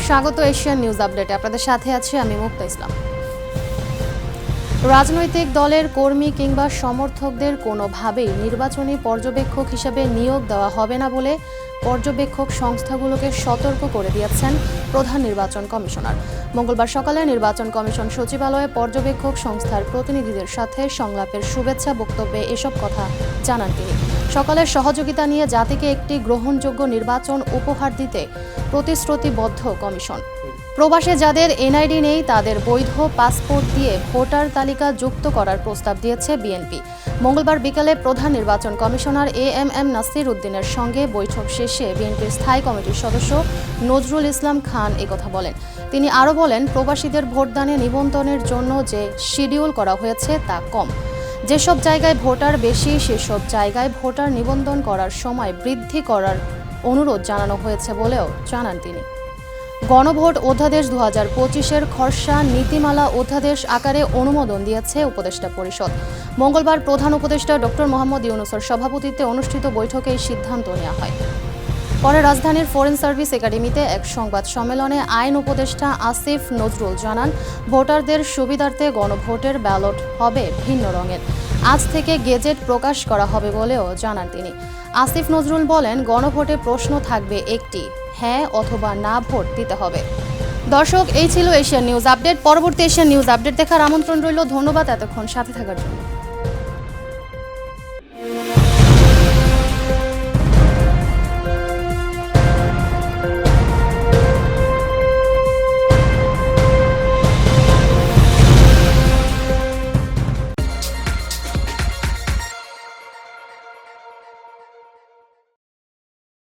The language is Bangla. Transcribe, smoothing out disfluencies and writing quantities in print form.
স্বাগত এশিয়ান নিউজ আপডেটে। আপনাদের সাথে আছি আমি মুক্তা ইসলাম। রাজনৈতিক দলের কর্মী কিংবা সমর্থকদের কোনোভাবেই নির্বাচনী পর্যবেক্ষক হিসেবে নিয়োগ দেওয়া হবে না বলে পর্যবেক্ষক সংস্থাগুলোকে সতর্ক করে দিয়েছেন প্রধান নির্বাচন কমিশনার। মঙ্গলবার সকালে নির্বাচন কমিশন সচিবালয়ে পর্যবেক্ষক সংস্থার প্রতিনিধিদের সাথে সংলাপের শুভেচ্ছা বক্তব্যে এসব কথা জানান তিনি। সকালের সহযোগিতা নিয়ে জাতিকে একটি গ্রহণযোগ্য নির্বাচন উপহার দিতে প্রতিশ্রুতিবদ্ধ কমিশন। প্রবাসে যাদের এনআইডি নেই তাদের বৈধ পাসপোর্ট দিয়ে ভোটার তালিকা যুক্ত করার প্রস্তাব দিয়েছে বিএনপি। মঙ্গলবার বিকেলে প্রধান নির্বাচন কমিশনার এএমএম নাসির উদ্দিনের সঙ্গে বৈঠক শেষে বিএনপির স্থায়ী কমিটির সদস্য নজরুল ইসলাম খান একথা বলেন। তিনি আরও বলেন, প্রবাসীদের ভোটদানে নিবন্ধনের জন্য যে শিডিউল করা হয়েছে তা কম। যেসব জায়গায় ভোটার বেশি সেসব জায়গায় ভোটার নিবন্ধন করার সময় বৃদ্ধি করার অনুরোধ জানানো হয়েছে বলেও জানান তিনি। গণভোট অধ্যাদেশ 2025-এর খসড়া নীতিমালা অধ্যাদেশ আকারে অনুমোদন দিয়েছে উপদেষ্টা পরিষদ। মঙ্গলবার প্রধান উপদেষ্টা ডক্টর মোহাম্মদ ইউনূসের সভাপতিত্বে অনুষ্ঠিত বৈঠকে এই সিদ্ধান্ত নেওয়া হয়। পরে রাজধানীর ফরেন সার্ভিস একাডেমিতে এক সংবাদ সম্মেলনে আইন উপদেষ্টা আসিফ নজরুল জানান, ভোটারদের সুবিধার্থে গণভোটের ব্যালট হবে ভিন্ন রঙের। আজ থেকে গেজেট প্রকাশ করা হবে বলেও জানান তিনি। আসিফ নজরুল বলেন, গণভোটে প্রশ্ন থাকবে একটি, হ্যাঁ অথবা না ভোট দিতে হবে। দর্শক, এই ছিল এশিয়ান নিউজ আপডেট। পরবর্তী এশিয়ান নিউজ আপডেট দেখার আমন্ত্রণ রইল। ধন্যবাদ এতক্ষণ সাথে থাকার জন্য।